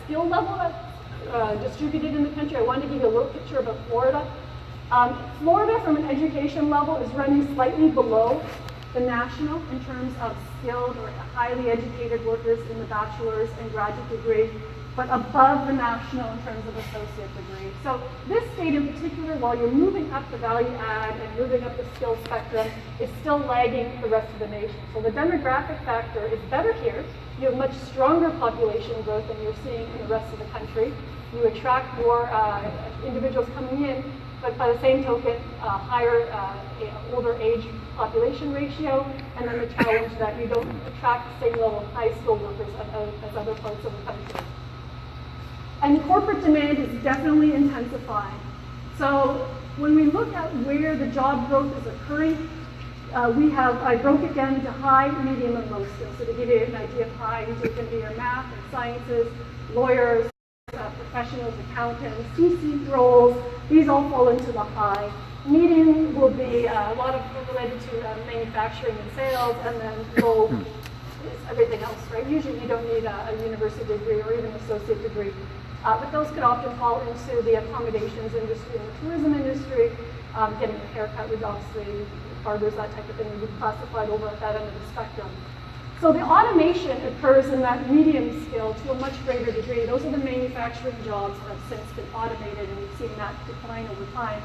skill level that's distributed in the country, I wanted to give you a little picture about Florida. Florida, from an education level, is running slightly below the national in terms of skilled or highly educated workers in the bachelor's and graduate degree, but above the national in terms of associate degree. So this state in particular, while you're moving up the value add and moving up the skill spectrum, is still lagging the rest of the nation. So the demographic factor is better here. You have much stronger population growth than you're seeing in the rest of the country. You attract more individuals coming in, but by the same token, higher older age population ratio, and then the challenge that you don't attract the same level of high skilled workers as other parts of the country. And corporate demand is definitely intensifying. So when we look at where the job growth is occurring, I broke it down into high, medium, and low skills. So to give you an idea of high, these are going to be your math and sciences, lawyers, professionals, accountants, C-suite roles. These all fall into the high. Medium will be a lot of related to manufacturing and sales, and then low is everything else, right? Usually you don't need a university degree or even associate degree. But those could often fall into the accommodations industry and the tourism industry. Getting a haircut would obviously, barbers, that type of thing would be classified over at that end of the spectrum. So the automation occurs in that medium skill to a much greater degree. Those are the manufacturing jobs that have since been automated, and we've seen that decline over time.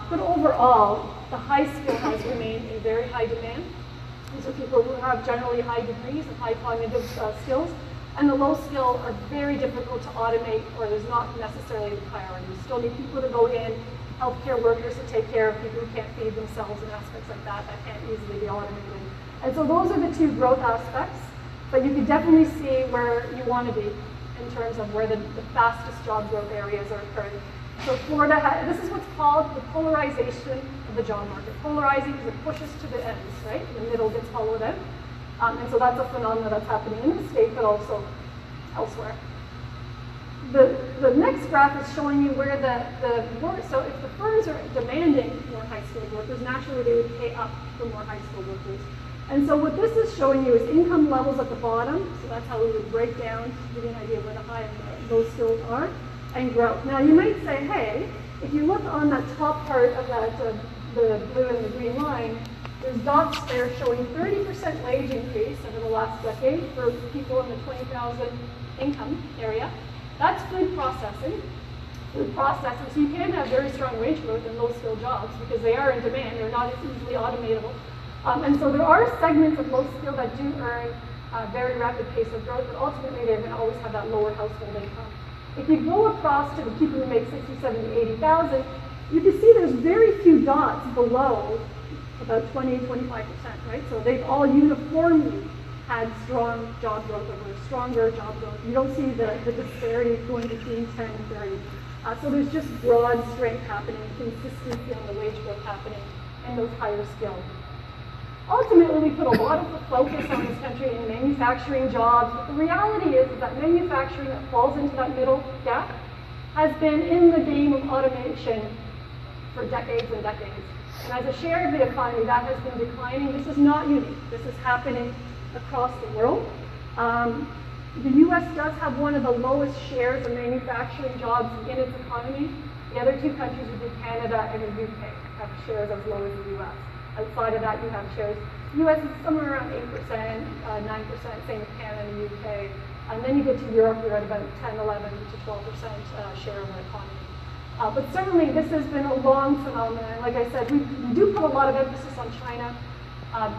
But overall, the high skill has remained in very high demand. These are people who have generally high degrees and high cognitive skills. And the low skill are very difficult to automate, or there's not necessarily the priority. You still need people to go in, healthcare workers to take care of people who can't feed themselves and aspects like that can't easily be automated. And so those are the two growth aspects, but you can definitely see where you want to be in terms of where the fastest job growth areas are occurring. So Florida, this is what's called the polarization of the job market. Polarizing because it pushes to the ends, right? The middle gets hollowed out. And so that's a phenomenon that's happening in the state, but also elsewhere. The next graph is showing you where the work, so if the firms are demanding more high-skilled workers, naturally they would pay up for more high-skilled workers. And so what this is showing you is income levels at the bottom, so that's how we would break down to give you an idea of where the high and the low skills are, and growth. Now you might say, hey, if you look on that top part of that, the blue and the green line, there's dots there showing 30% wage increase over the last decade for people in the 20,000 income area. That's food processing. Food processing, so you can have very strong wage growth in low-skilled jobs because they are in demand. They're not as easily automatable. And so there are segments of low skill that do earn a very rapid pace of growth, but ultimately they're going to always have that lower household income. If you go across to the people who make 60, 70, 80,000, you can see there's very few dots below about 20, 25%, right? So they've all uniformly had strong job growth or stronger job growth. You don't see the disparity going between 10 and 30. So there's just broad strength happening, consistency on the wage growth happening in those higher skills. Ultimately, we put a lot of the focus on this country in manufacturing jobs, but the reality is that manufacturing that falls into that middle gap has been in the game of automation for decades and decades. And as a share of the economy, that has been declining. This is not unique. This is happening across the world. The US does have one of the lowest shares of manufacturing jobs in its economy. The other two countries would be Canada and the UK have shares as low as the US. Outside of that, you have shares. The US is somewhere around 8%, 9%, same with Canada and the UK. And then you get to Europe, you're at about 10, 11 to 12% share of the economy. But certainly this has been a long phenomenon. Like I said, we do put a lot of emphasis on China.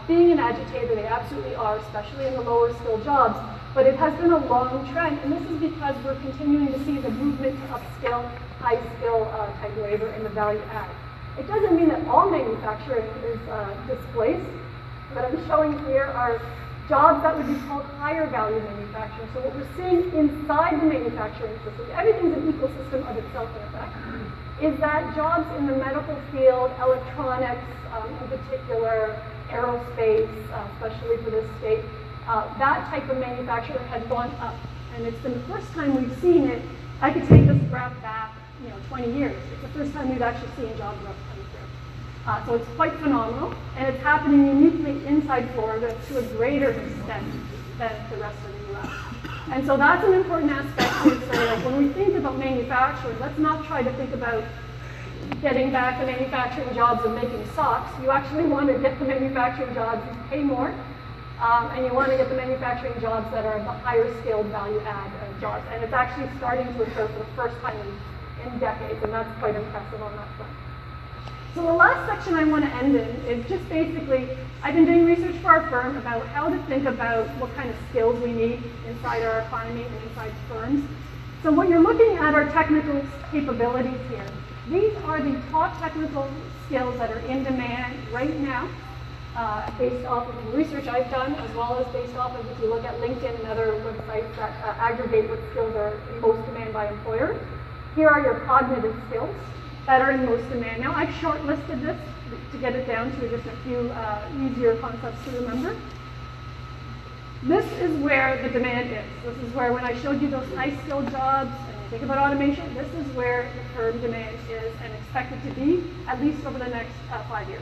Being an agitator, they absolutely are, especially in the lower skilled jobs. But it has been a long trend, and this is because we're continuing to see the movement to upskill, high skill type labor in the value add. It doesn't mean that all manufacturing is displaced. What I'm showing here are jobs that would be called higher value manufacturing. So what we're seeing inside the manufacturing system, everything's an ecosystem of itself in effect, is that jobs in the medical field, electronics in particular, aerospace, especially for this state, that type of manufacturing has gone up. And it's been the first time we've seen it. I could take this graph back 20 years. It's the first time we've actually seen job growth coming through. So it's quite phenomenal, and it's happening uniquely inside Florida to a greater extent than the rest of the U.S. And so that's an important aspect. about manufacturing, let's not try to think about getting back the manufacturing jobs of making socks. You actually want to get the manufacturing jobs that pay more, and you want to get the manufacturing jobs that are the higher scaled value add jobs. And it's actually starting to occur for the first time in decades, and that's quite impressive on that front. So the last section I want to end in is just basically, I've been doing research for our firm about how to think about what kind of skills we need inside our economy and inside firms. So what you're looking at are technical capabilities here. These are the top technical skills that are in demand right now, based off of the research I've done, as well as based off of if you look at LinkedIn and other websites that aggregate what skills are in most demand by employers. Here are your cognitive skills that are in most demand. Now, I've shortlisted this to get it down to just a few easier concepts to remember. This is where the demand is. This is where, when I showed you those high-skilled jobs, and you think about automation, this is where the firm demand is and expected to be, at least over the next 5 years.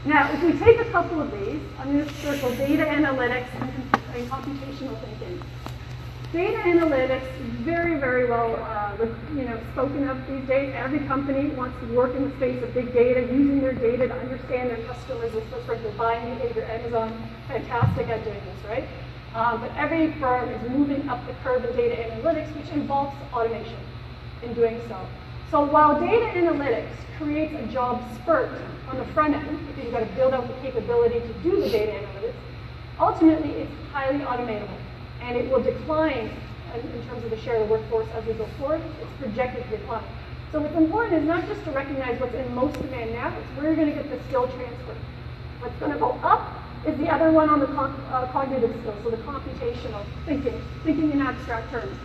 Now, if we take a couple of these, I'm going to circle data analytics and computational thinking. Data analytics is very, very well spoken of these days. Every company wants to work in the space of big data, using their data to understand their customers' their buying behavior. Amazon, fantastic at doing this, right? But every firm is moving up the curve in data analytics, which involves automation in doing so. So while data analytics creates a job spurt on the front end, because you've got to build out the capability to do the data analytics, ultimately it's highly automatable. And it will decline in terms of the share of the workforce as we go forward. It's projected to decline. So what's important is not just to recognize what's in most demand now, it's where you're going to get the skill transfer. What's going to go up is the other one on the cognitive skills, so the computational thinking in abstract terms.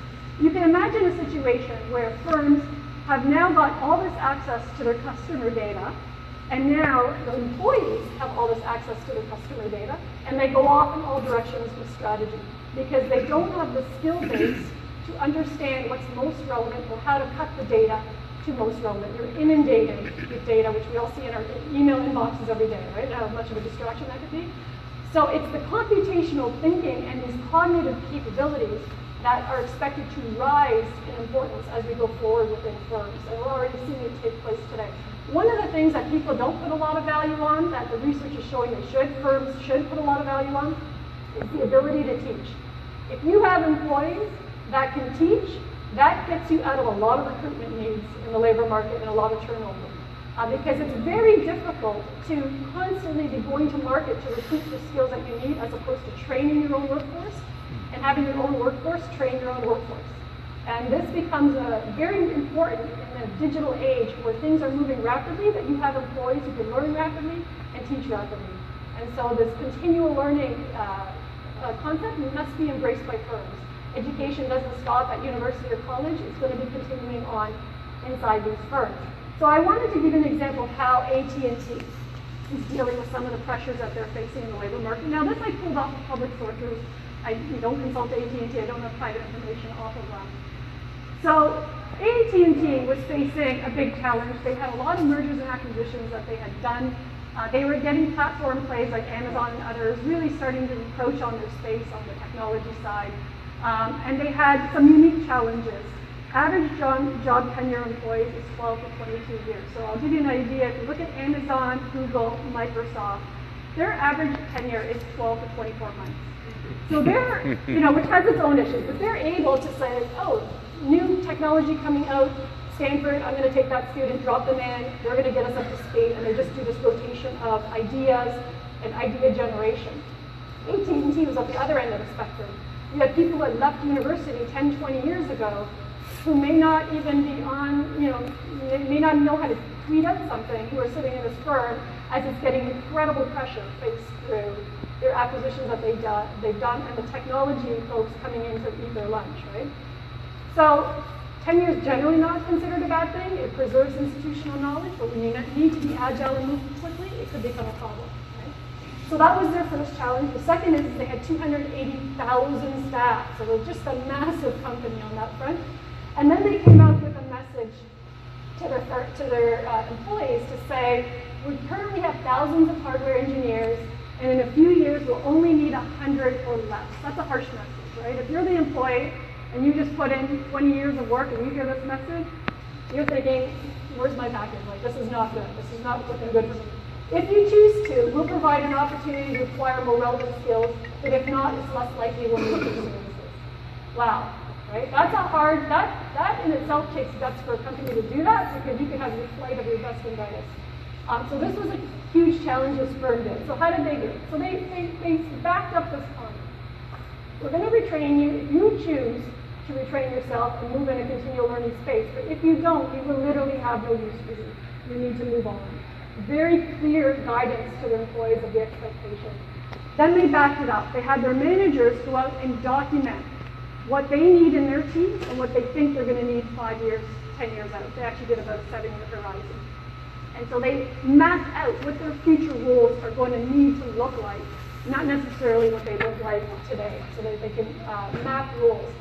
You can imagine a situation where firms have now got all this access to their customer data, and now the employees have all this access to their customer data, and they go off in all directions with strategy, because they don't have the skill base to understand what's most relevant or how to cut the data to most relevant. You're inundated with data, which we all see in our email inboxes every day, right? How much of a distraction that could be. So it's the computational thinking and these cognitive capabilities that are expected to rise in importance as we go forward within firms. And we're already seeing it take place today. One of the things that people don't put a lot of value on, that the research is showing firms should put a lot of value on, is the ability to teach. If you have employees that can teach, that gets you out of a lot of recruitment needs in the labor market and a lot of turnover. Because it's very difficult to constantly be going to market to recruit the skills that you need, as opposed to training your own workforce and having your own workforce train your own workforce. And this becomes very important in a digital age where things are moving rapidly, that you have employees who can learn rapidly and teach rapidly. And so this continual learning concept must be embraced by firms. Education doesn't stop at university or college. It's going to be continuing on inside these firms. So I wanted to give an example of how AT&T is dealing with some of the pressures that they're facing in the labor market. Now, this I pulled off of public sources. I don't consult AT&T. I don't have private information off of them. So AT&T was facing a big challenge. They had a lot of mergers and acquisitions that they had done. They were getting platform plays like Amazon and others really starting to encroach on their space on the technology side. And they had some unique challenges. Average job tenure employees is 12 to 22 years. So I'll give you an idea. If you look at Amazon, Google, Microsoft, their average tenure is 12 to 24 months. So they're, which has its own issues, but they're able to say, oh, new technology coming out, Stanford, I'm going to take that student, drop them in, they're going to get us up to speed, and they just do this rotation of ideas and idea generation. AT&T was at the other end of the spectrum. You had people that left university 10, 20 years ago who may not even be on, they may not know how to tweet out something, who are sitting in this firm as it's getting incredible pressure faced through their acquisitions that they've done, and the technology folks coming in to eat their lunch, right? So tenure is generally not considered a bad thing. It preserves institutional knowledge, but when you need to be agile and move quickly, it could become a problem, right? So that was their first challenge. The second is they had 280,000 staff, so it was just a massive company on that front. And then they came out with a message to their employees to say, we currently have thousands of hardware engineers, and in a few years we'll only need 100 or less. That's a harsh message, right? If you're the employee and you just put in 20 years of work and you hear this message, you're thinking, where's my package? Like, this is not good. This is not looking good for me. If you choose to, we'll provide an opportunity to acquire more relevant skills, but if not, it's less likely we'll need your services. Wow, right? That's a hard, that in itself takes guts for a company to do that, because you can have your flight of your best and brightest. So this was a huge challenge this firm did. So how did they do it? So they backed up this comment. We're going to retrain you if you choose to retrain yourself and move in a continual learning space. But if you don't, we will literally have no use for you. You need to move on. Very clear guidance to the employees of the expectation. Then they backed it up. They had their managers go out and document what they need in their teams and what they think they're going to need 5 years, 10 years out. They actually did about a 7-year horizon. And so they mapped out what their future roles are going to need to look like, not necessarily what they look like today, so that they can map roles.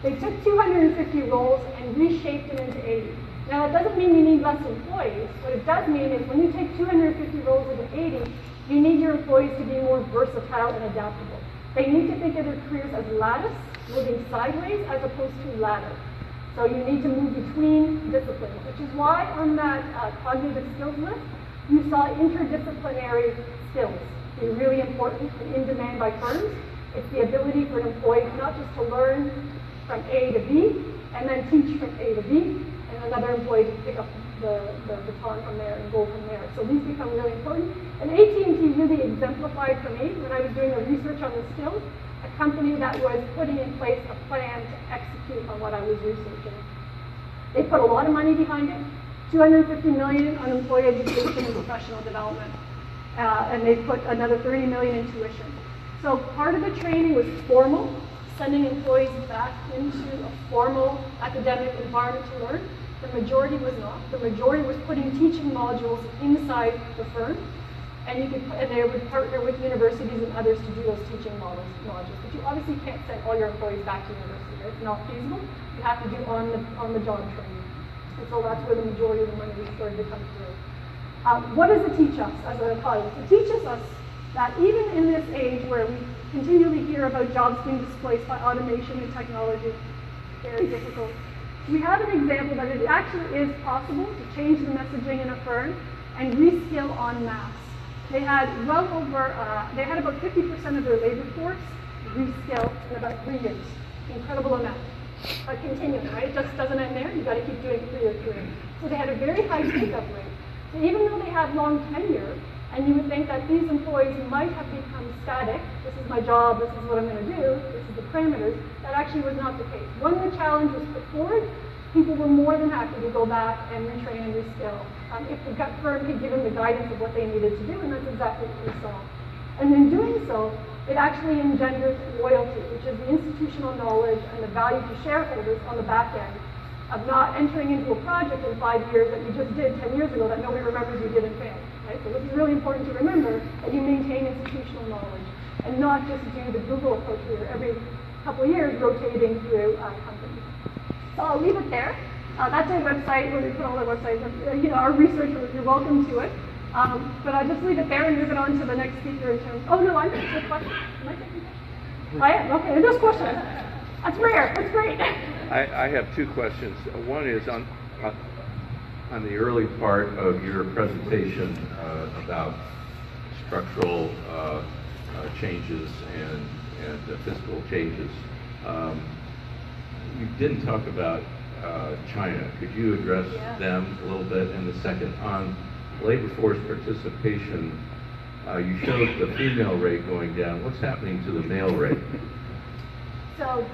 They took 250 roles and reshaped them into 80. Now, it doesn't mean you need less employees. What it does mean is when you take 250 roles into 80, you need your employees to be more versatile and adaptable. They need to think of their careers as lattice, moving sideways as opposed to ladder. So you need to move between disciplines, which is why on that cognitive skills list, you saw interdisciplinary skills be really important and in demand by firms. It's the ability for an employee not just to learn from A to B, and then teach from A to B, and another employee to pick up the baton from there and go from there. So these become really important. And AT&T really exemplified for me when I was doing the research on the skills, a company that was putting in place a plan to execute on what I was researching. They put a lot of money behind it, $250 million on employee education and professional development. And they put another $30 million in tuition. So part of the training was formal, sending employees back into a formal academic environment to learn. The majority was not. The majority was putting teaching modules inside the firm, and they would partner with universities and others to do those teaching modules. But you obviously can't send all your employees back to university. Right? It's not feasible. You have to do on-the-job training. And so that's where the majority of the money started to come through. What does it teach us as a college? It teaches us that even in this age where we continually hear about jobs being displaced by automation and technology, very difficult, we have an example that it actually is possible to change the messaging in a firm and reskill en masse. They had well over, they had about 50% of their labor force reskill in about 3 years. Incredible amount. But continuing, right? It just doesn't end there. You've got to keep doing it through your career. So they had a very high take-up rate. So even though they had long tenure, and you would think that these employees might have become static, this is my job, this is what I'm going to do, this is the parameters, that actually was not the case. When the challenge was put forward, people were more than happy to go back and retrain and reskill. If the firm could give them the guidance of what they needed to do, and that's exactly what we saw. And in doing so, it actually engenders loyalty, which is the institutional knowledge and the value to shareholders on the back end of not entering into a project in 5 years that you just did 10 years ago that nobody remembers you did and failed. Right? So this is really important to remember, that you maintain institutional knowledge and not just do the Google approach where you're every couple of years rotating through companies. So I'll leave it there. That's our website, where we put all our websites. Our research, you're welcome to it. But I'll just leave it there and move it on to the next speaker in terms. Oh no, I'm taking a question. Am I taking questions? I am. Okay, there's questions. That's rare. That's great. I have two questions. One is on the early part of your presentation about structural changes and fiscal changes. You didn't talk about China. Could you address them a little bit? And the second, on labor force participation, you showed the female rate going down. What's happening to the male rate? So,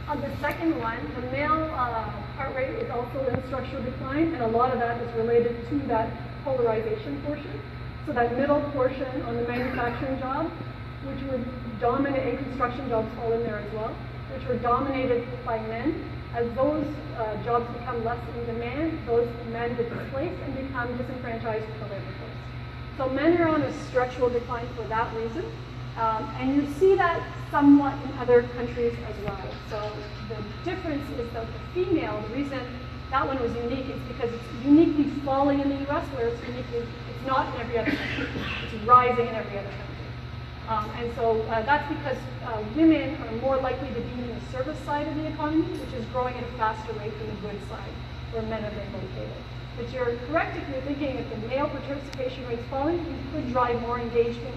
on the second one, the male part rate is also in structural decline, and a lot of that is related to that polarization portion. So that middle portion on the manufacturing jobs, which would dominate, and construction jobs fall in there as well, which were dominated by men. As those jobs become less in demand, those men get displaced and become disenfranchised from the labor force. So men are on a structural decline for that reason. And you see that somewhat in other countries as well. So the difference is that the female, the reason that one was unique is because it's uniquely falling in the US, whereas it's not in every other country. It's rising in every other country. And so that's because women are more likely to be in the service side of the economy, which is growing at a faster rate than the goods side, where men have been located. But you're correct if you're thinking if the male participation rate's falling, you could drive more engagement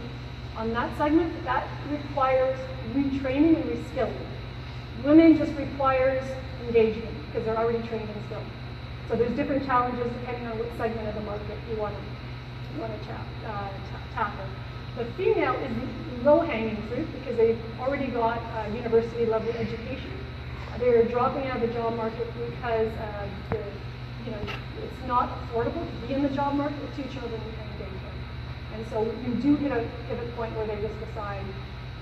on that segment. That requires retraining and reskilling. Women just requires engagement because they're already trained and skilled. So there's different challenges depending on which segment of the market you want to tackle. The female is low-hanging fruit because they've already got university-level education. They're dropping out of the job market because it's not affordable to be in the job market with 2 children and daycare. And so you do hit a pivot point where they just decide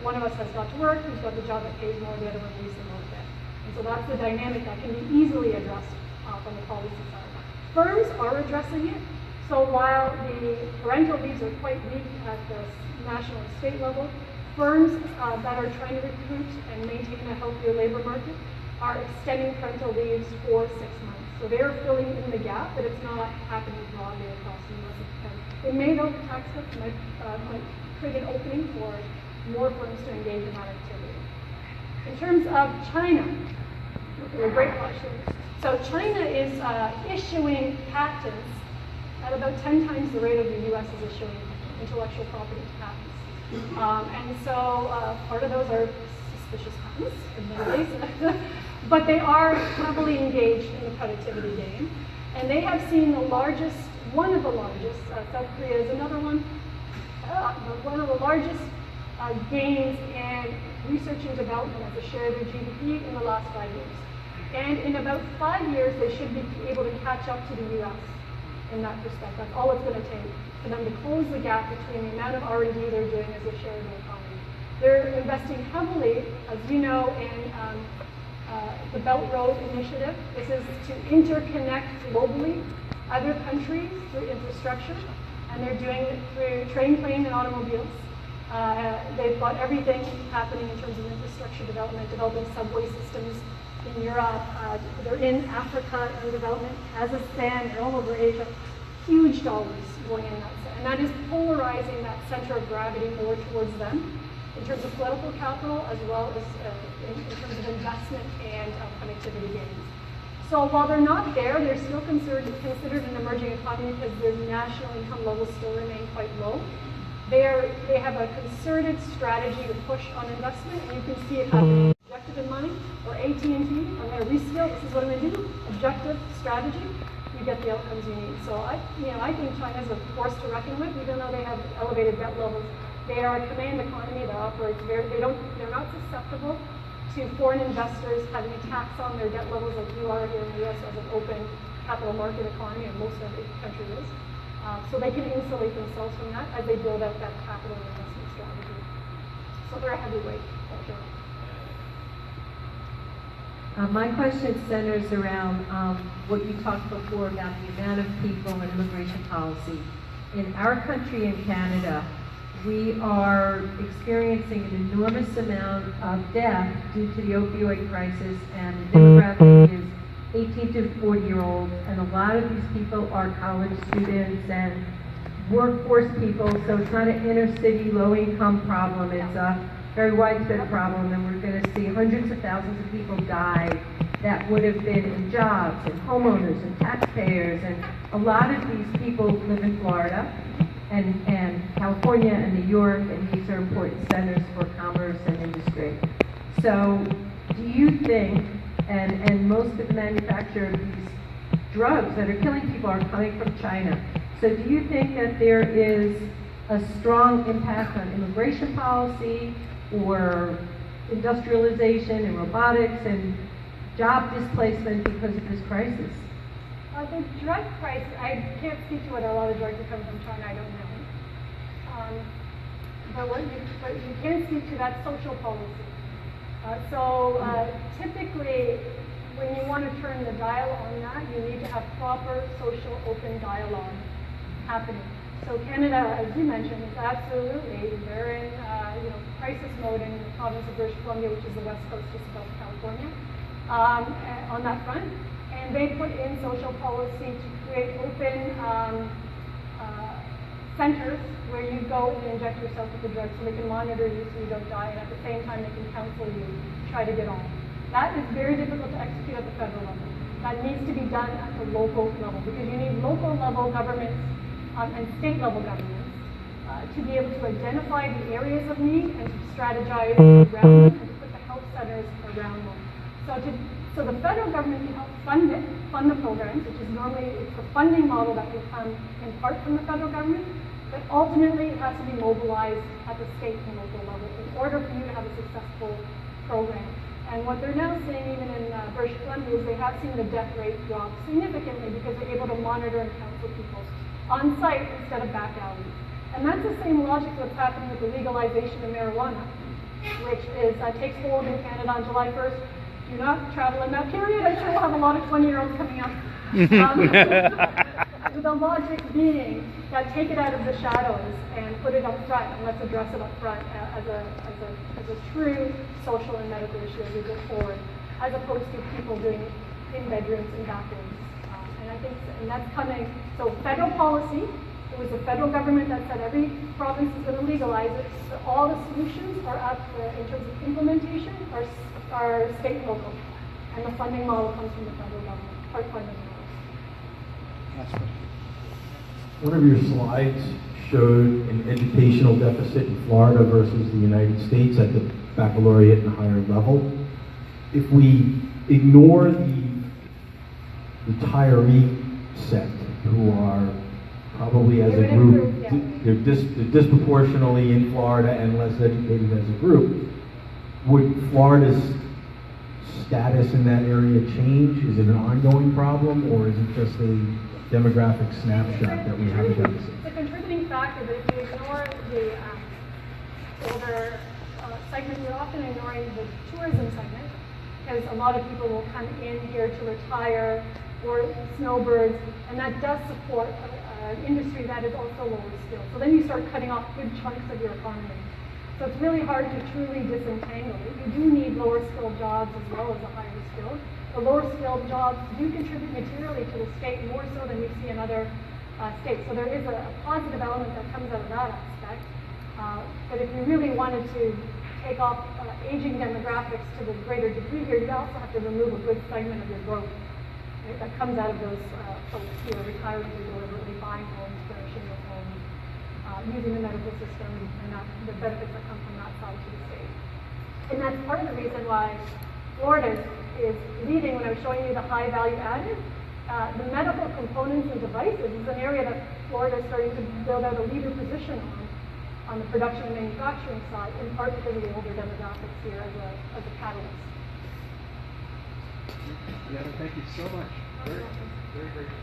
one of us has got to work, who's got the job that pays more, the other one leaves the market. And so that's the dynamic that can be easily addressed from the policy side. Firms are addressing it. So while the parental leaves are quite weak at the national and state level, firms that are trying to recruit and maintain a healthier labor market are extending parental leaves for 6 months. So they're filling in the gap, but it's not happening broadly across the U.S. It may, though, the tax cuts might create an opening for more firms to engage in that activity. In terms of China, a great question. So China is issuing patents at about 10 times the rate of the U.S. is issuing intellectual property patents. And so part of those are suspicious patents, admittedly, but they are heavily engaged in the productivity game. And they have seen one of the largest, South Korea is another one, one of the largest gains in research and development as a share of their GDP in the last 5 years. And in about 5 years, they should be able to catch up to the U.S. in that respect. That's all it's going to take for them to close the gap between the amount of R&D they're doing as a share of the economy. They're investing heavily, as you know, in the Belt Road Initiative. This is to interconnect globally other countries through infrastructure, and they're doing it through train, plane, and automobiles. They've got everything happening in terms of infrastructure development, developing subway systems in Europe. They're in Africa in development, Kazakhstan, they're all over Asia. Huge dollars going in that, and that is polarizing that center of gravity more towards them in terms of political capital as well as in terms of investment and connectivity gains. So while they're not there, they're still considered an emerging economy because their national income levels still remain quite low. They have a concerted strategy to push on investment, and you can see it happening. Objective in mind, or AT&T, I'm going to reskill, this is what I'm going to do, objective, strategy, you get the outcomes you need. So I think China's a force to reckon with, even though they have elevated debt levels. They are a command economy that operates they're not susceptible to foreign investors having a tax on their debt levels like you are here in the US as an open capital market economy, and most of the country is. So they can insulate themselves from that as they build out that capital investment strategy. So they're a heavyweight, for sure. My question centers around what you talked before about the amount of people and immigration policy. In our country, in Canada, we are experiencing an enormous amount of death due to the opioid crisis, and the demographic is 18 to 40-year-olds, and a lot of these people are college students and workforce people, so it's not an inner-city, low-income problem. It's a very widespread problem, and we're going to see hundreds of thousands of people die that would have been in jobs and homeowners and taxpayers, and a lot of these people live in Florida and California and New York, and these are important centers for commerce and industry. So do you think, and most of the manufacture of these drugs that are killing people are coming from China, so do you think that there is a strong impact on immigration policy or industrialization and robotics and job displacement because of this crisis? The drug price, I can't speak to whether a lot of drugs are coming from China, I don't know. But what you can speak to, that's social policy. Typically, when you want to turn the dial on that, you need to have proper social open dialogue happening. So Canada, as you mentioned, is absolutely, they're in crisis mode in the province of British Columbia, which is the west coast just above California, on that front. And they put in social policy to create open centers where you go and inject yourself with the drug so they can monitor you so you don't die, and at the same time they can counsel you to try to get on. That is very difficult to execute at the federal level. That needs to be done at the local level because you need local level governments and state level governments to be able to identify the areas of need and to strategize around them and to put the health centers around them. So the federal government can help fund the programs, which is normally it's the funding model that can come in part from the federal government, but ultimately it has to be mobilized at the state and local level in order for you to have a successful program. And what they're now seeing even in British Columbia is they have seen the death rate drop significantly because they're able to monitor and counsel people on site instead of back alley. And that's the same logic that's happening with the legalization of marijuana, which is takes hold in Canada on July 1st. Do not travel in that period. I'm sure we'll have a lot of 20-year-olds coming up. The logic being that take it out of the shadows and put it up front, and let's address it up front as a true social and medical issue as we go forward, as opposed to people doing it in bedrooms and back rooms. And I think, and that's coming. So federal policy. It was the federal government that said every province is going to legalize it. So all the solutions are up in terms of implementation are state and local, and the funding model comes from the federal government, part funding model. One of your slides showed an educational deficit in Florida versus the United States at the baccalaureate and higher level. If we ignore the retiree set, who are probably as a group, they're disproportionately in Florida and less educated as a group, would Florida's status in that area change? Is it an ongoing problem, or is it just a demographic snapshot that we have a deficit? It's a contributing factor, but if you ignore the older segment, you're often ignoring the tourism segment, because a lot of people will come in here to retire or snowbirds, and that does support an industry that is also lower skilled. So then you start cutting off good chunks of your economy. So it's really hard to truly disentangle it. You do need lower skilled jobs as well as the higher skilled. The lower skilled jobs do contribute materially to the state more so than we see in other states. So there is a positive element that comes out of that aspect. But if you really wanted to take off aging demographics to the greater degree here, you also have to remove a good segment of your growth, right, that comes out of those folks who are retiring or deliberately buying homes, furnishing those homes, using the medical system and the benefits that come from that side to the state. And that's part of the reason why Florida is leading. When I was showing you the high value added, the medical components and devices is an area that Florida is starting to build out a leader position on the production and manufacturing side, in part because of the older demographics here as a catalyst. Yeah, thank you so much. Very, very, very good.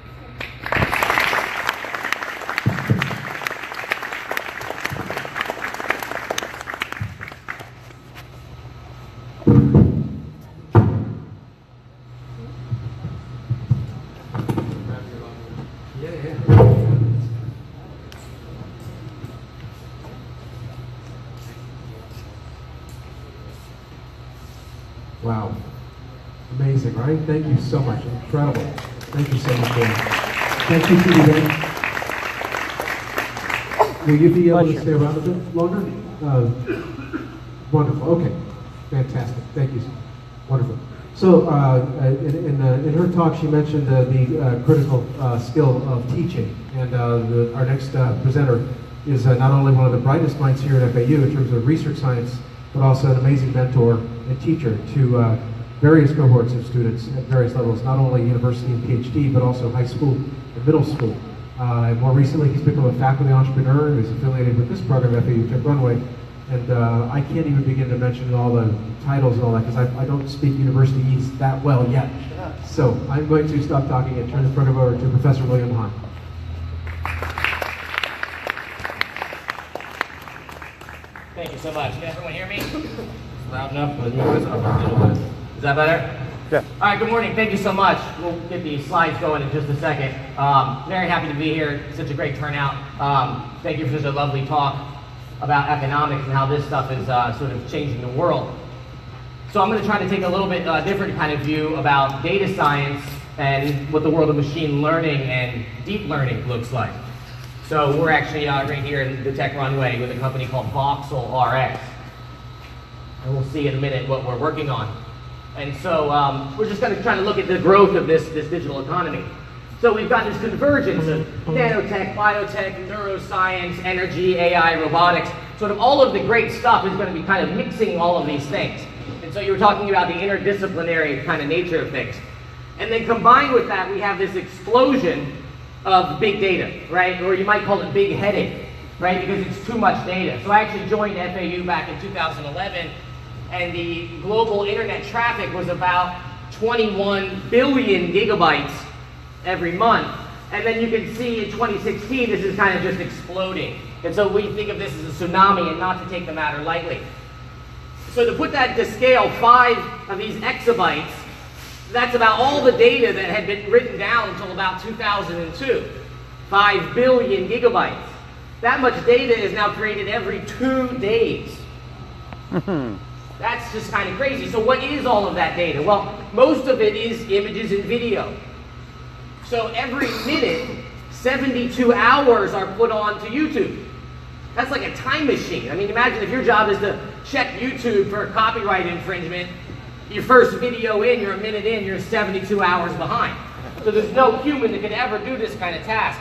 Wow. Amazing, right? Thank you so much. Incredible. Thank you so much, Dan. Thank you, Peter. Will you be able to stay around a bit longer? Wonderful. Okay. Fantastic. Thank you. Wonderful. So, in her talk, she mentioned the critical skill of teaching. And our next presenter is not only one of the brightest minds here at FAU in terms of research science, but also an amazing mentor and teacher to various cohorts of students at various levels, not only university and PhD, but also high school and middle school. And more recently, he's become a faculty entrepreneur who's affiliated with this program at FAU Tech Runway. And I can't even begin to mention all the titles and all that because I don't speak universityese that well yet. So I'm going to stop talking and turn the program over to Professor William Hahn. Thank you so much. Can everyone hear me? Loud enough? Is that better? Yeah. All right, good morning. Thank you so much. We'll get the slides going in just a second. Very happy to be here. Such a great turnout. Thank you for such a lovely talk about economics and how this stuff is sort of changing the world. So I'm going to try to take a little bit different kind of view about data science and what the world of machine learning and deep learning looks like. So we're actually right here in the tech runway with a company called Voxel RX. And we'll see in a minute what we're working on. And so we're just going to try to look at the growth of this digital economy. So we've got this convergence of nanotech, biotech, neuroscience, energy, AI, robotics. Sort of all of the great stuff is going to be kind of mixing all of these things. And so you were talking about the interdisciplinary kind of nature of things. And then combined with that, we have this explosion of big data, right? Or you might call it big headache, right? Because it's too much data. So I actually joined FAU back in 2011, and the global internet traffic was about 21 billion gigabytes every month. And then you can see in 2016, this is kind of just exploding. And so we think of this as a tsunami and not to take the matter lightly. So to put that to scale, 5 of these exabytes, that's about all the data that had been written down until about 2002. 5 billion gigabytes. That much data is now created every 2 days. That's just kind of crazy. So what is all of that data? Well, most of it is images and video. So every minute, 72 hours are put onto YouTube. That's like a time machine. I mean, imagine if your job is to check YouTube for a copyright infringement. Your first video in, you're a minute in, you're 72 hours behind. So there's no human that could ever do this kind of task.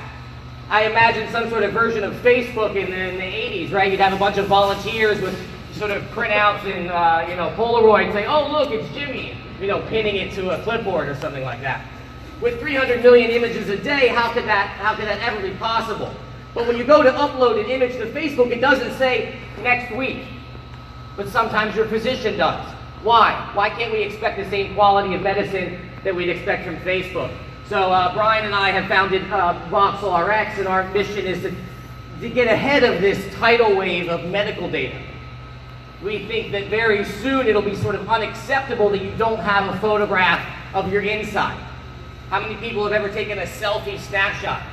I imagine some sort of version of Facebook in the 80s, right? You'd have a bunch of volunteers with sort of printouts and Polaroid saying, "Oh, look, it's Jimmy," pinning it to a clipboard or something like that. With 300 million images a day, how could that ever be possible? But when you go to upload an image to Facebook, it doesn't say next week, but sometimes your physician does. Why? Why can't we expect the same quality of medicine that we'd expect from Facebook? So Brian and I have founded Voxel RX, and our mission is to get ahead of this tidal wave of medical data. We think that very soon it'll be sort of unacceptable that you don't have a photograph of your inside. How many people have ever taken a selfie snapshot?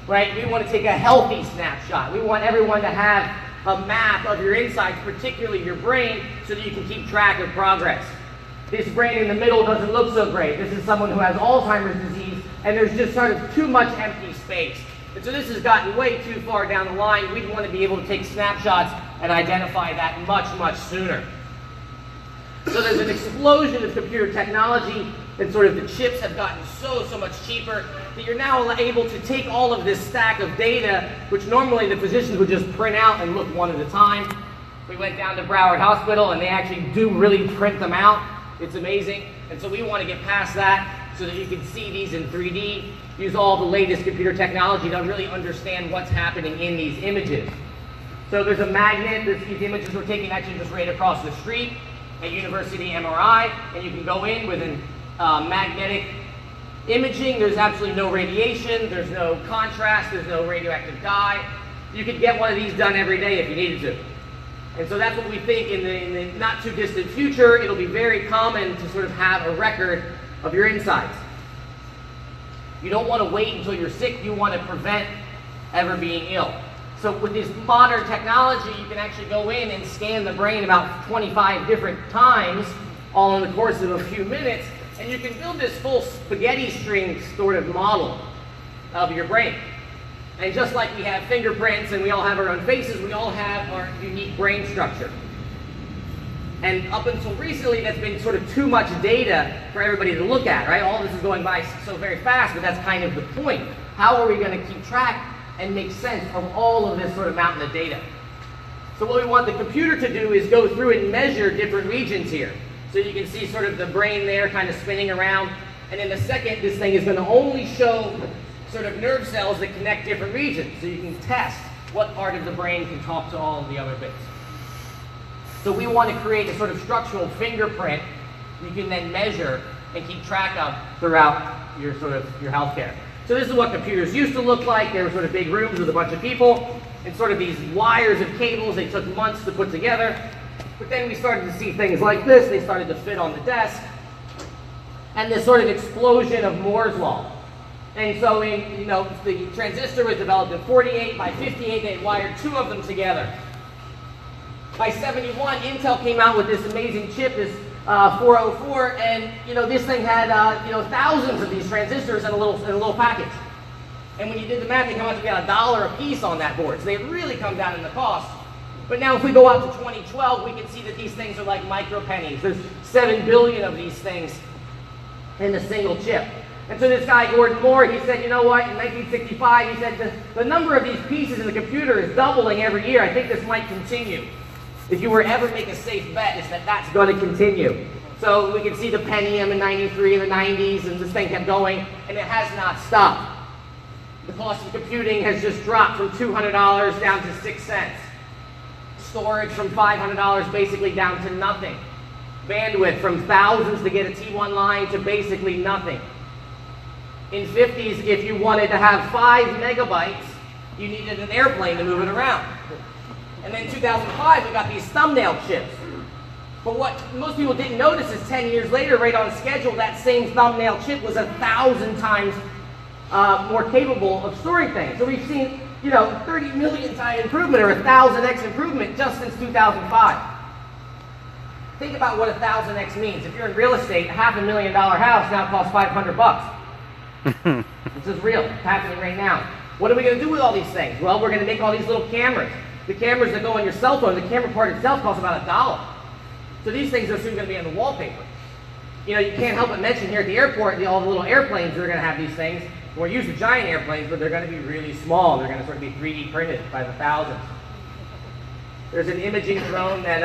Right? We want to take a healthy snapshot. We want everyone to have a map of your insides, particularly your brain, so that you can keep track of progress. This brain in the middle doesn't look so great. This is someone who has Alzheimer's disease, and there's just sort of too much empty space. And so this has gotten way too far down the line. We'd want to be able to take snapshots and identify that much, much sooner. So there's an explosion of computer technology, and sort of the chips have gotten so much cheaper that you're now able to take all of this stack of data, which normally the physicians would just print out and look one at a time. We went down to Broward Hospital, and they actually do really print them out. It's amazing. And so we want to get past that so that you can see these in 3D, use all the latest computer technology to really understand what's happening in these images. So there's a magnet. These images were taken actually just right across the street at University MRI, and you can go in with an magnetic imaging. There's absolutely no radiation, there's no contrast, there's no radioactive dye. You could get one of these done every day if you needed to. And so that's what we think in the not too distant future, it'll be very common to sort of have a record of your insides. You don't want to wait until you're sick, you want to prevent ever being ill. So with this modern technology, you can actually go in and scan the brain about 25 different times, all in the course of a few minutes, and you can build this full spaghetti string sort of model of your brain. And just like we have fingerprints and we all have our own faces, we all have our unique brain structure. And up until recently, that's been sort of too much data for everybody to look at, right? All this is going by so very fast, but that's kind of the point. How are we going to keep track and make sense of all of this sort of mountain of data? So what we want the computer to do is go through and measure different regions here. So you can see sort of the brain there kind of spinning around. And in a second, this thing is going to only show sort of nerve cells that connect different regions. So you can test what part of the brain can talk to all of the other bits. So we want to create a sort of structural fingerprint you can then measure and keep track of throughout your healthcare. So this is what computers used to look like. They were sort of big rooms with a bunch of people and sort of these wires of cables they took months to put together. But then we started to see things like this. They started to fit on the desk. And this sort of explosion of Moore's law. And so the transistor was developed in 48. By 58, they wired 2 of them together. By 71, Intel came out with this amazing chip, this 404, and this thing had thousands of these transistors in a little package. And when you did the math, they come out to be about $1 a piece on that board. So they really come down in the cost. But now if we go out to 2012, we can see that these things are like micro pennies. There's 7 billion of these things in a single chip. And so this guy, Gordon Moore, he said, you know what, in 1965, he said, the number of these pieces in the computer is doubling every year. I think this might continue. If you were ever to make a safe bet, it's that that's going to continue. So we can see the Pentium in 93 and the 90s, and this thing kept going, and it has not stopped. The cost of computing has just dropped from $200 down to 6 cents. Storage from $500 basically down to nothing. Bandwidth from thousands to get a T1 line to basically nothing. In 50s, if you wanted to have 5 megabytes, you needed an airplane to move it around. And then in 2005, we got these thumbnail chips. But what most people didn't notice is 10 years later, right on schedule, that same thumbnail chip was 1,000 times more capable of storing things. So we've seen, 30 million time improvement or 1,000x improvement just since 2005. Think about what 1,000x means. If you're in real estate, a $500,000 house now costs $500. This is real. It's happening right now. What are we going to do with all these things? Well, we're going to make all these little cameras. The cameras that go on your cell phone, the camera part itself costs about $1. So these things are soon going to be on the wallpaper. You can't help but mention here at the airport all the little airplanes that are going to have these things. We're used to giant airplanes, but they're going to be really small. They're going to sort of be 3D printed by the thousands. There's an imaging drone that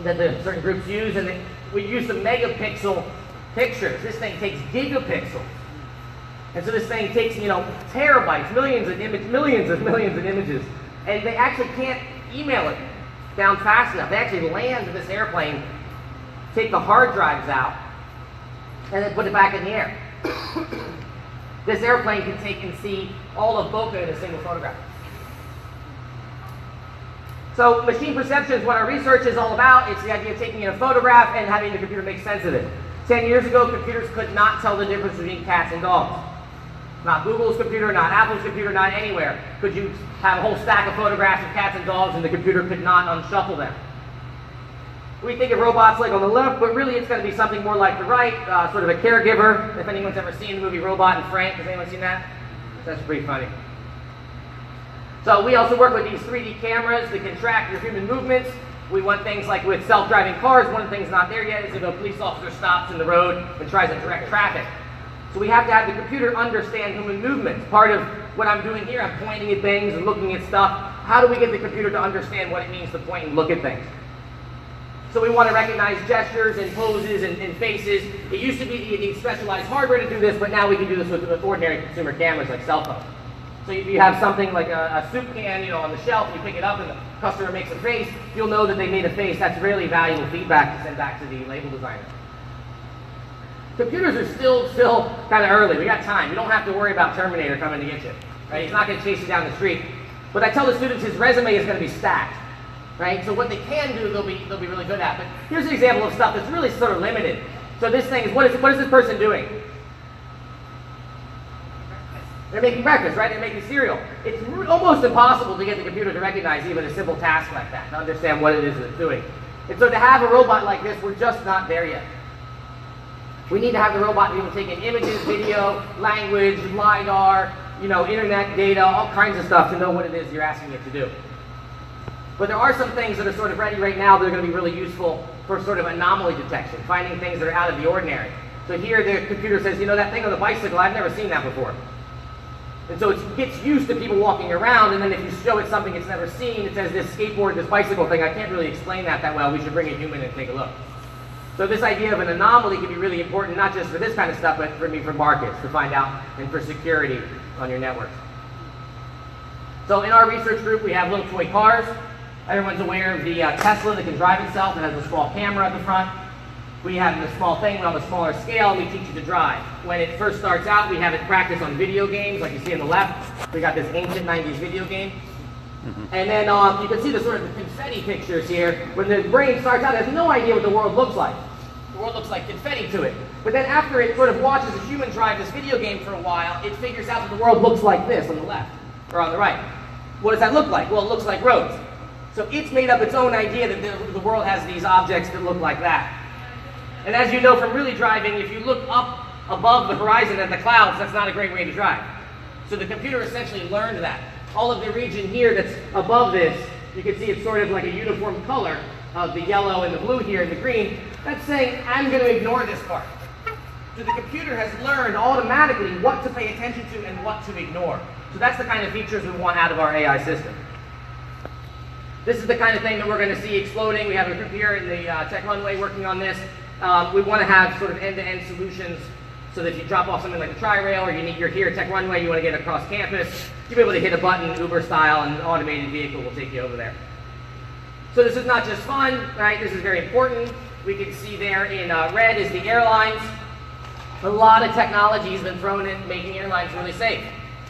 the certain groups use, and we use the megapixel pictures. This thing takes gigapixels. And so this thing takes, terabytes, millions of images. And they actually can't email it down fast enough. They actually land this airplane, take the hard drives out, and then put it back in the air. This airplane can take and see all of bokeh in a single photograph. So machine perception is what our research is all about. It's the idea of taking a photograph and having the computer make sense of it. 10 years ago, computers could not tell the difference between cats and dogs. Not Google's computer, not Apple's computer, not anywhere could you have a whole stack of photographs of cats and dogs and the computer could not unshuffle them. We think of robots like on the left, but really it's going to be something more like the right, sort of a caregiver. If anyone's ever seen the movie Robot and Frank, has anyone seen that? That's pretty funny. So we also work with these 3D cameras that can track your human movements. We want things like with self-driving cars, one of the things not there yet is if a police officer stops in the road and tries to direct traffic. So we have to have the computer understand human movements. Part of what I'm doing here, I'm pointing at things and looking at stuff. How do we get the computer to understand what it means to point and look at things? So we want to recognize gestures and poses and faces. It used to be that you need specialized hardware to do this, but now we can do this with ordinary consumer cameras like cell phones. So if you have something like a soup can, on the shelf, you pick it up and the customer makes a face, you'll know that they made a face. That's really valuable feedback to send back to the label designer. Computers are still kind of early. We got time. You don't have to worry about Terminator coming to get you. Right? He's not going to chase you down the street. But I tell the students his resume is going to be stacked. Right? So what they can do, they'll be really good at. But here's an example of stuff that's really sort of limited. So this thing is, what is this person doing? They're making breakfast, right? They're making cereal. It's almost impossible to get the computer to recognize even a simple task like that, to understand what it is it's doing. And so to have a robot like this, we're just not there yet. We need to have the robot be able to take in images, video, language, LiDAR, internet data, all kinds of stuff to know what it is you're asking it to do. But there are some things that are sort of ready right now that are going to be really useful for sort of anomaly detection, finding things that are out of the ordinary. So here the computer says, that thing on the bicycle, I've never seen that before. And so it gets used to people walking around, and then if you show it something it's never seen, it says this skateboard, this bicycle thing, I can't really explain that well, we should bring a human and take a look. So this idea of an anomaly can be really important, not just for this kind of stuff, but for markets, to find out, and for security on your networks. So in our research group, we have little toy cars. Everyone's aware of the Tesla that can drive itself. It has a small camera at the front. We have the small thing, but on a smaller scale, and we teach you to drive. When it first starts out, we have it practice on video games, like you see on the left. We got this ancient 90s video game. And then you can see the sort of the confetti pictures here. When the brain starts out, it has no idea what the world looks like. The world looks like confetti to it. But then after it sort of watches a human drive this video game for a while, it figures out that the world looks like this on the left, or on the right. What does that look like? Well, it looks like roads. So it's made up its own idea that the world has these objects that look like that. And as you know from really driving, if you look up above the horizon at the clouds, that's not a great way to drive. So the computer essentially learned that. All of the region here that's above this, you can see it's sort of like a uniform color of the yellow and the blue here and the green. That's saying, I'm going to ignore this part. So the computer has learned automatically what to pay attention to and what to ignore. So that's the kind of features we want out of our AI system. This is the kind of thing that we're going to see exploding. We have a group here in the Tech Runway working on this. We want to have sort of end-to-end solutions so that if you drop off something like a tri-rail or you're here at Tech Runway, you want to get across campus, you'll be able to hit a button, Uber style, and an automated vehicle will take you over there. So this is not just fun, right? This is very important. We can see there in red is the airlines. A lot of technology has been thrown in making airlines really safe.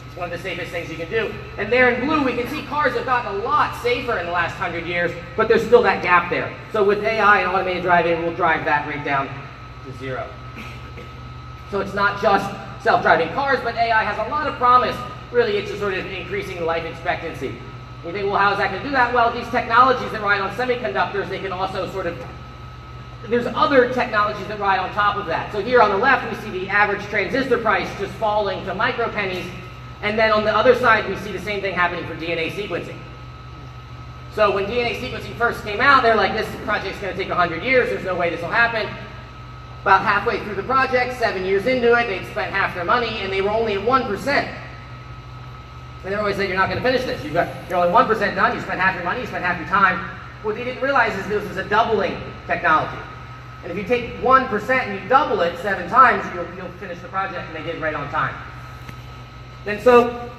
It's one of the safest things you can do. And there in blue, we can see cars have gotten a lot safer in the last 100 years, but there's still that gap there. So with AI and automated driving, we'll drive that right down to 0. So it's not just self-driving cars, but AI has a lot of promise. Really, it's a sort of increasing life expectancy. You think, well, how is that going to do that? Well, these technologies that ride on semiconductors, they can also sort of, there's other technologies that ride on top of that. So here on the left, we see the average transistor price just falling to micropennies. And then on the other side, we see the same thing happening for DNA sequencing. So when DNA sequencing first came out, they're like, this project's going to take 100 years. There's no way this will happen. About halfway through the project, 7 years into it, they'd spent half their money, and they were only at 1%. And they always say, you're not going to finish this. You're only 1% done. You spent half your money. You spent half your time. What they didn't realize is this was a doubling technology. And if you take 1% and you double it 7 times, you'll finish the project, and they did right on time. And so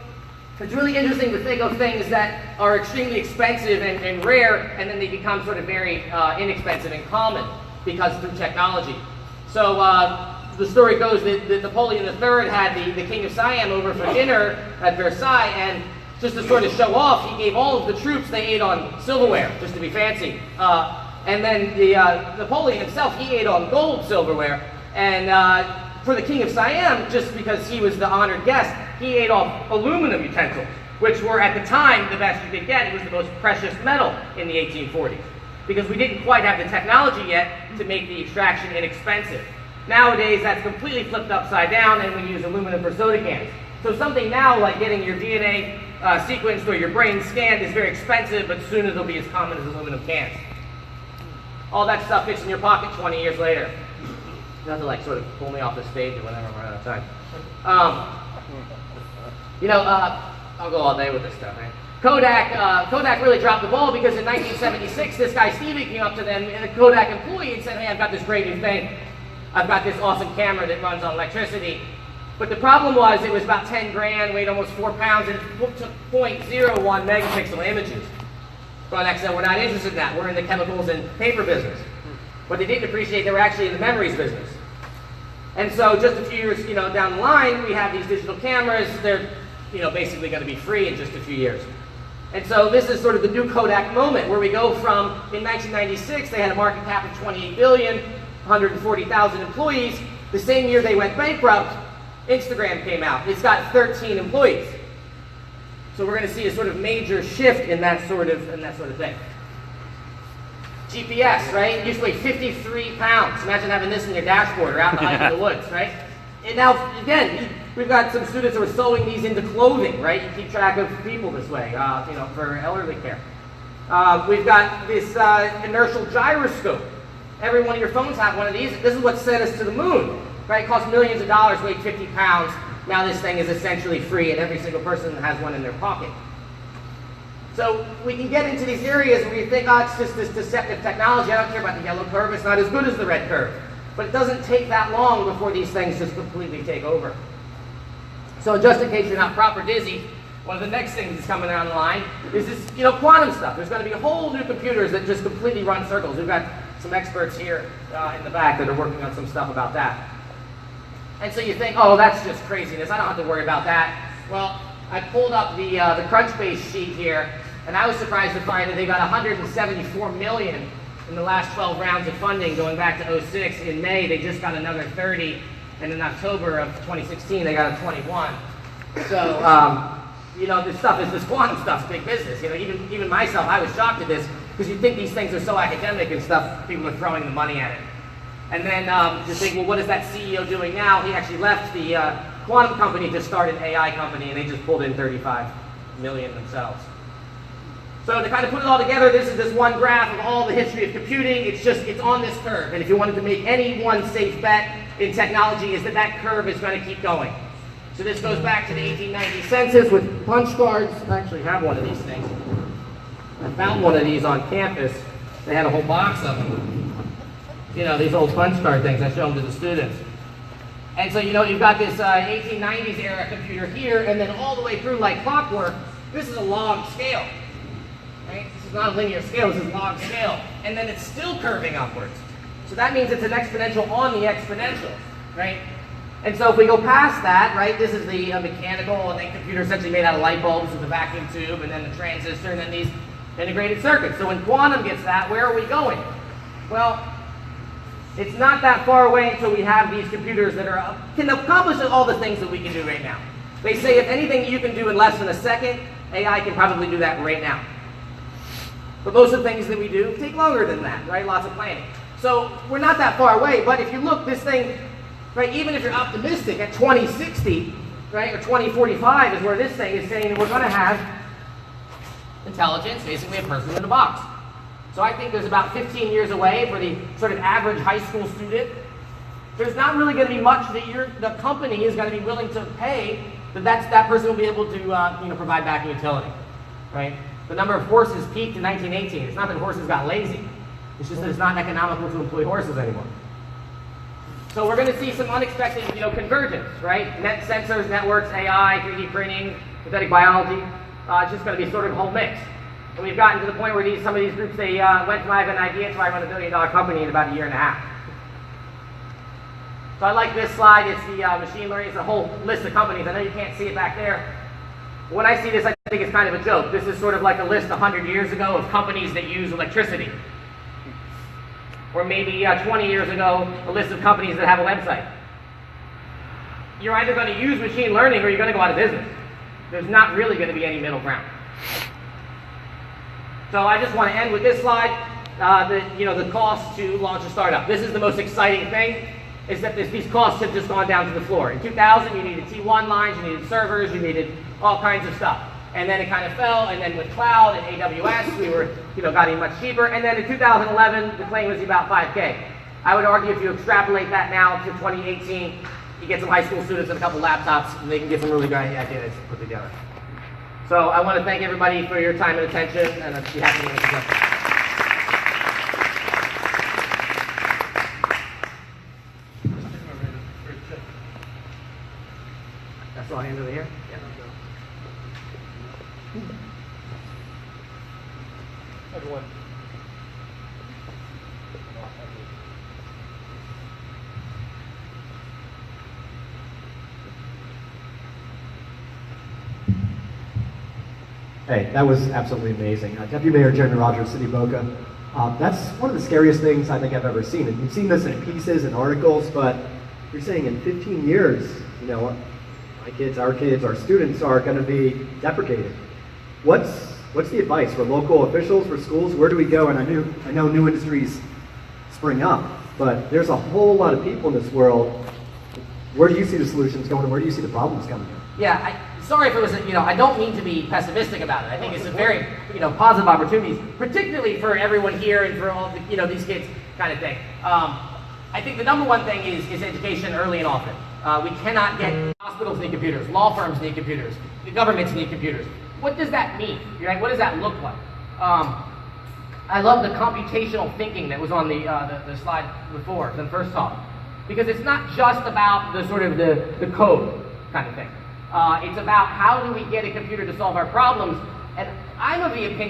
it's really interesting to think of things that are extremely expensive and rare, and then they become sort of very inexpensive and common because through technology. So the story goes that Napoleon III had the King of Siam over for dinner at Versailles, and just to sort of show off, he gave all of the troops, they ate on silverware, just to be fancy. And then Napoleon himself, he ate on gold silverware. And for the King of Siam, just because he was the honored guest, he ate off aluminum utensils, which were at the time the best you could get. It was the most precious metal in the 1840s, because we didn't quite have the technology yet to make the extraction inexpensive. Nowadays, that's completely flipped upside down, and we use aluminum for soda cans. So something now like getting your DNA sequenced or your brain scanned is very expensive, but soon it'll be as common as aluminum cans. All that stuff fits in your pocket 20 years later. You have to like sort of pull me off the stage or whenever I'm out of time. I'll go all day with this stuff, man. Kodak really dropped the ball because in 1976, this guy Stevie came up to them, and a Kodak employee, and said, hey, I've got this great new thing. I've got this awesome camera that runs on electricity. But the problem was it was about 10 grand, weighed almost 4 pounds, and it took 0.01 megapixel images. Kodak said, we're not interested in that. We're in the chemicals and paper business. What they didn't appreciate, they were actually in the memories business. And so just a few years down the line, we have these digital cameras. They're basically going to be free in just a few years. And so this is sort of the new Kodak moment, where we go from, in 1996, they had a market cap of 28 billion, 140,000 employees. The same year they went bankrupt, Instagram came out. It's got 13 employees. So we're going to see a sort of major shift in that sort of thing. GPS, right? It used to weigh 53 pounds. Imagine having this in your dashboard or out in the hike in the woods, right? And now, again, we've got some students who are sewing these into clothing, right? You keep track of people this way, for elderly care. We've got this inertial gyroscope. Every one of your phones have one of these. This is what sent us to the moon, right? It cost millions of dollars, weighed 50 pounds. Now this thing is essentially free, and every single person has one in their pocket. So we can get into these areas where you think, oh, it's just this deceptive technology. I don't care about the yellow curve. It's not as good as the red curve. But it doesn't take that long before these things just completely take over. So just in case you're not proper dizzy, one of the next things that's coming down the line is this, quantum stuff. There's going to be a whole new computers that just completely run circles. We've got some experts here in the back that are working on some stuff about that. And so you think, oh, that's just craziness. I don't have to worry about that. Well, I pulled up the Crunchbase sheet here, and I was surprised to find that they got 174 million in the last 12 rounds of funding going back to 2006. In May, they just got another 30, and in October of 2016, they got a 21. So, this quantum stuff's big business. Even myself, I was shocked at this, because you'd think these things are so academic and stuff, people are throwing the money at it. And then you think, well, what is that CEO doing now? He actually left the quantum company just started an AI company, and they just pulled in 35 million themselves. So to kind of put it all together, this is this one graph of all the history of computing. It's on this curve. And if you wanted to make any one safe bet in technology, is that curve is going to keep going. So this goes back to the 1890 census with punch cards. I actually have one of these things. I found one of these on campus. They had a whole box of them. You know, these old punch card things. I show them to the students. And so, you know, you've got this 1890s era computer here, and then all the way through like clockwork, this is a log scale. Right? This is not a linear scale, this is log scale. And then it's still curving upwards. So that means it's an exponential on the exponential, right? And so if we go past that, right, this is the mechanical, and then computer essentially made out of light bulbs with the vacuum tube, and then the transistor, and then these integrated circuits. So when quantum gets that, where are we going? Well, it's not that far away until we have these computers that can accomplish all the things that we can do right now. They say if anything you can do in less than a second, AI can probably do that right now. But most of the things that we do take longer than that, right? Lots of planning. So we're not that far away, but if you look, this thing, right, even if you're optimistic at 2060, right, or 2045 is where this thing is saying that we're going to have intelligence, basically a person in a box. So I think there's about 15 years away for the sort of average high school student. There's not really going to be much that the company is going to be willing to pay that person will be able to provide back a utility, right? The number of horses peaked in 1918. It's not that horses got lazy. It's just that it's not economical to employ horses anymore. So we're going to see some unexpected, convergence, right? Net sensors, networks, AI, 3D printing, synthetic biology. It's just going to be sort of a whole mix. And we've gotten to the point where some of these groups, they went from I have an idea to I run $1 billion company in about a year and a half. So I like this slide. It's the machine learning. It's a whole list of companies. I know you can't see it back there. When I see this, I think it's kind of a joke. This is sort of like a list 100 years ago of companies that use electricity. Or maybe 20 years ago, a list of companies that have a website. You're either going to use machine learning or you're going to go out of business. There's not really going to be any middle ground. So I just want to end with this slide. The cost to launch a startup. This is the most exciting thing, is that these costs have just gone down to the floor. In 2000, you needed T1 lines, you needed servers, you needed all kinds of stuff. And then it kind of fell, and then with cloud and AWS, we were, got much cheaper. And then in 2011, the claim was about 5K. I would argue if you extrapolate that now to 2018, you get some high school students and a couple laptops, and they can get some really great ideas put together. So I want to thank everybody for your time and attention, and I'd be happy to answer questions. That's all hands over here? Yeah. Everyone. Hey, that was absolutely amazing. Deputy Mayor Jeremy Rogers, City of Boca. That's one of the scariest things I think I've ever seen. And you've seen this in pieces and articles, but you're saying in 15 years, my kids, our students are going to be deprecated. What's the advice for local officials, for schools? Where do we go? And I know new industries spring up, but there's a whole lot of people in this world. Where do you see the solutions going, and where do you see the problems coming in? Yeah, sorry if it was, I don't mean to be pessimistic about it. I think it's a very, positive opportunities, particularly for everyone here and for all the, these kids kind of thing. I think the number one thing is education early and often. We cannot get, hospitals need computers, law firms need computers, the governments need computers. What does that mean? Right? What does that look like? I love the computational thinking that was on the slide before, the first talk. Because it's not just about the sort of the code kind of thing. It's about how do we get a computer to solve our problems. And I'm of the opinion